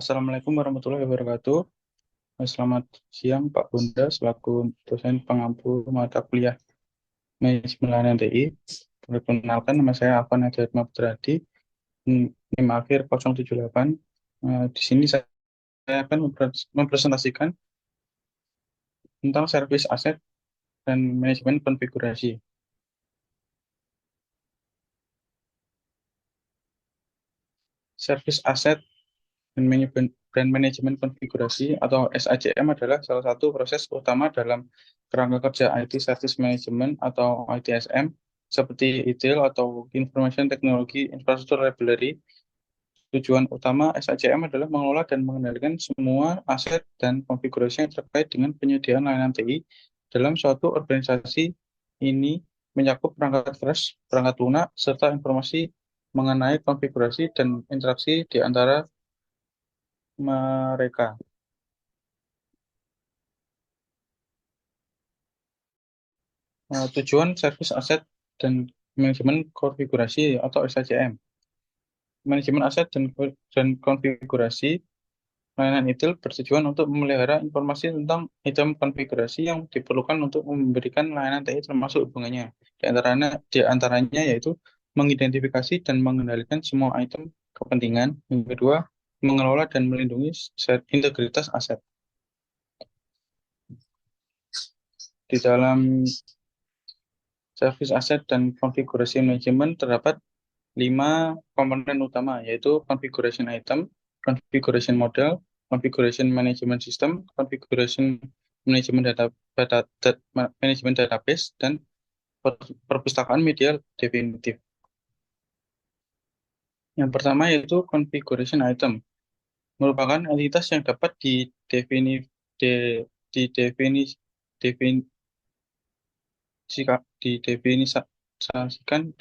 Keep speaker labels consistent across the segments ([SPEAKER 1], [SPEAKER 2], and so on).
[SPEAKER 1] Assalamualaikum warahmatullahi wabarakatuh. Selamat siang Pak Bunda, selaku dosen pengampu mata kuliah Manajemen Layanan TI. Perkenalkan, nama saya Afan Hidayat Putradi, NIM akhir 078. Di sini saya akan mempresentasikan tentang servis aset dan manajemen konfigurasi. Servis aset dan manajemen konfigurasi atau SACM adalah salah satu proses utama dalam kerangka kerja IT Service Management atau ITSM seperti ITIL atau Information Technology Infrastructure Library. Tujuan utama SACM adalah mengelola dan mengendalikan semua aset dan konfigurasi yang terkait dengan penyediaan layanan TI dalam suatu organisasi. Ini mencakup perangkat keras, perangkat lunak, serta informasi mengenai konfigurasi dan interaksi di antara mereka. Tujuan servis aset dan manajemen konfigurasi atau SACM. Manajemen aset dan konfigurasi layanan ITIL bertujuan untuk memelihara informasi tentang item konfigurasi yang diperlukan untuk memberikan layanan TI termasuk hubungannya. Di antaranya yaitu mengidentifikasi dan mengendalikan semua item kepentingan. Yang kedua, mengelola dan melindungi integritas aset. Di dalam servis aset dan konfigurasi manajemen terdapat 5 komponen utama, yaitu configuration item, configuration model, configuration management system, configuration management management database, dan perpustakaan media definitif. Yang pertama yaitu configuration item, merupakan entitas yang dapat didefinisikan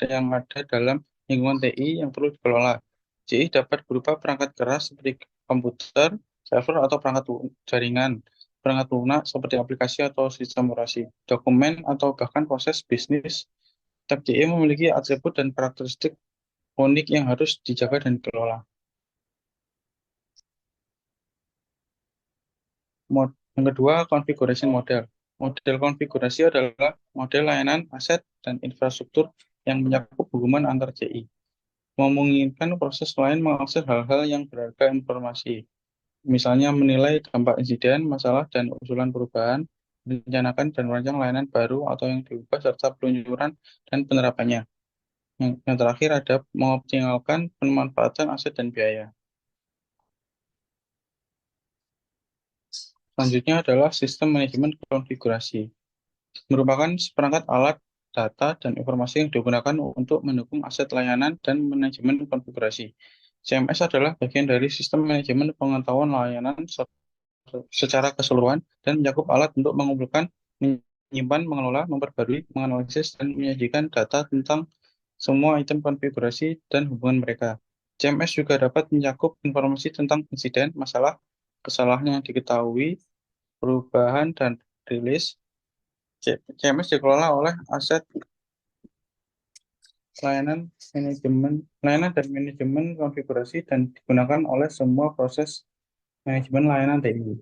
[SPEAKER 1] yang ada dalam lingkungan TI yang perlu dikelola. JI dapat berupa perangkat keras seperti komputer, server atau perangkat jaringan, perangkat lunak seperti aplikasi atau sistem operasi, dokumen atau bahkan proses bisnis. Tab JI memiliki atribut dan karakteristik unik yang harus dijaga dan dikelola. Yang kedua, configuration model. Model konfigurasi adalah model layanan, aset, dan infrastruktur yang mencakup hubungan antar CI, memungkinkan proses lain mengakses hal-hal yang berharga informasi, misalnya menilai dampak insiden, masalah, dan usulan perubahan, merencanakan dan merancang layanan baru atau yang diubah, serta peluncuran dan penerapannya. Yang terakhir ada mengoptimalkan pemanfaatan aset dan biaya. Selanjutnya adalah sistem manajemen konfigurasi. Merupakan seperangkat alat, data, dan informasi yang digunakan untuk mendukung aset layanan dan manajemen konfigurasi. CMS adalah bagian dari sistem manajemen pengetahuan layanan secara keseluruhan dan mencakup alat untuk mengumpulkan, menyimpan, mengelola, memperbarui, menganalisis, dan menyajikan data tentang semua item konfigurasi dan hubungan mereka. CMS juga dapat mencakup informasi tentang insiden, masalah, kesalahan yang diketahui, perubahan, dan rilis. CMS dikelola oleh aset layanan dan manajemen konfigurasi dan digunakan oleh semua proses manajemen layanan TI.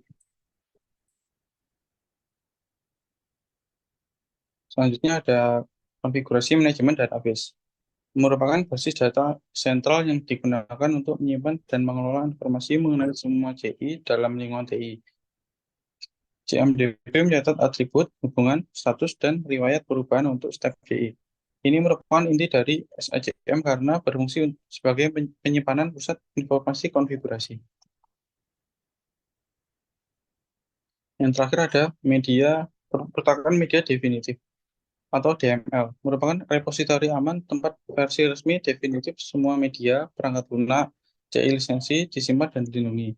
[SPEAKER 1] Selanjutnya ada konfigurasi manajemen database. Merupakan basis data sentral yang digunakan untuk menyimpan dan mengelola informasi mengenai semua CI dalam lingkungan TI. CMDB mencatat atribut, hubungan, status, dan riwayat perubahan untuk setiap CI. Ini merupakan inti dari SACM karena berfungsi sebagai penyimpanan pusat informasi konfigurasi. Yang terakhir ada perpustakaan media definitif atau DML, merupakan repositori aman tempat versi resmi definitif semua media, perangkat lunak, CI lisensi disimpan dan dilindungi.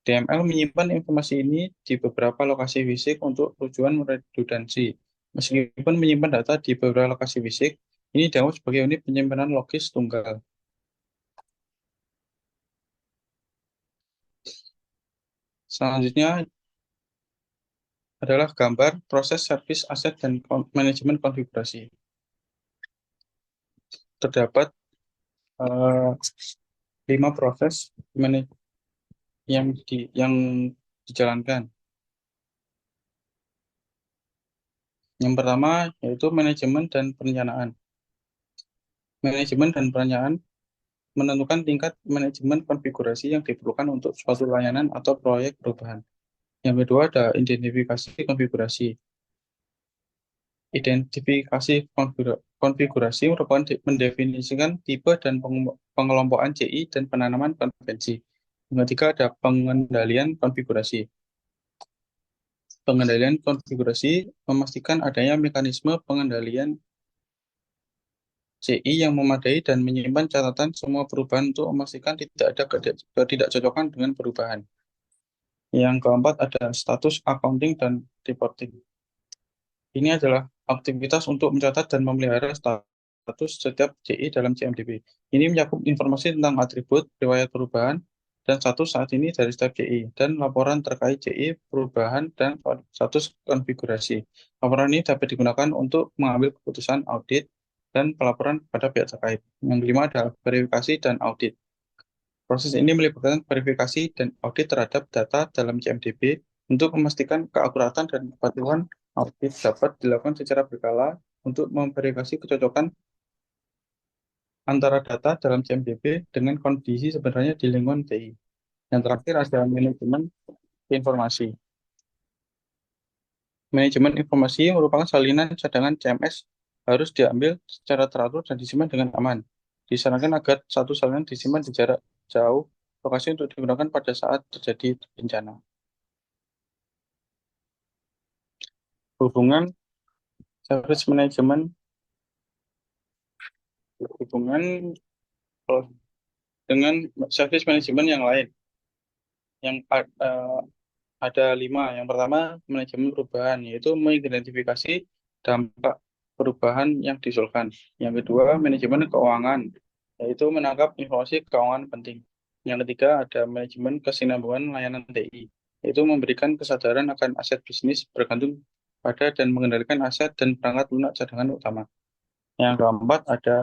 [SPEAKER 1] DML menyimpan informasi ini di beberapa lokasi fisik untuk tujuan redundansi. Meskipun menyimpan data di beberapa lokasi fisik, ini dianggap sebagai unit penyimpanan logis tunggal. Selanjutnya adalah gambar proses servis aset dan manajemen konfigurasi. Terdapat 5 proses yang dijalankan. Yang pertama yaitu manajemen dan perencanaan. Manajemen dan perencanaan menentukan tingkat manajemen konfigurasi yang diperlukan untuk suatu layanan atau proyek perubahan. Yang kedua ada identifikasi konfigurasi. Identifikasi konfigurasi merupakan mendefinisikan tipe dan pengelompokan CI dan penanaman konvensi. Yang ketiga ada pengendalian konfigurasi. Pengendalian konfigurasi memastikan adanya mekanisme pengendalian CI yang memadai dan menyimpan catatan semua perubahan untuk memastikan tidak ada ketidakcocokan dengan perubahan. Yang keempat ada status accounting dan reporting. Ini adalah aktivitas untuk mencatat dan memelihara status setiap CI dalam CMDB. Ini mencakup informasi tentang atribut, riwayat perubahan, dan status saat ini dari setiap CI, dan laporan terkait CI, perubahan, dan status konfigurasi. Laporan ini dapat digunakan untuk mengambil keputusan audit dan pelaporan pada pihak terkait. Yang kelima adalah verifikasi dan audit. Proses ini melibatkan verifikasi dan audit terhadap data dalam CMDB untuk memastikan keakuratan dan kepatuhan audit dapat dilakukan secara berkala untuk memverifikasi kecocokan antara data dalam CMDB dengan kondisi sebenarnya di lingkungan TI. Yang terakhir ada manajemen informasi. Manajemen informasi merupakan salinan cadangan CMS harus diambil secara teratur dan disimpan dengan aman. Disarankan agar satu salinan disimpan di jarak jauh lokasi untuk digunakan pada saat terjadi bencana. Hubungan service management hubungan dengan service management yang lain yang ada 5. Yang pertama, manajemen perubahan, yaitu mengidentifikasi dampak perubahan yang diusulkan. Yang kedua, manajemen keuangan, yaitu menangkap informasi keuangan penting. Yang ketiga, ada manajemen kesinambungan layanan TI, yaitu memberikan kesadaran akan aset bisnis bergantung pada dan mengendalikan aset dan perangkat lunak cadangan utama. Yang keempat, ada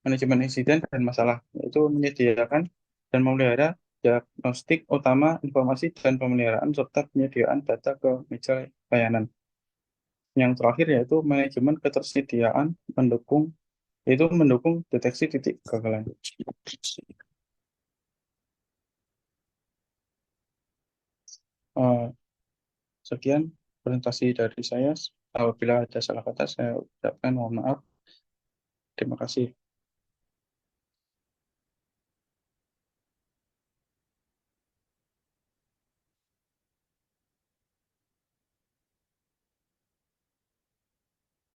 [SPEAKER 1] manajemen insiden dan masalah, yaitu menyediakan dan memelihara diagnostik utama, informasi dan pemeliharaan, serta penyediaan data ke meja layanan. Yang terakhir yaitu manajemen ketersediaan yaitu mendukung deteksi titik kegagalan. Eh, Sekian presentasi dari saya. Apabila ada salah kata, saya ucapkan mohon maaf. Terima kasih.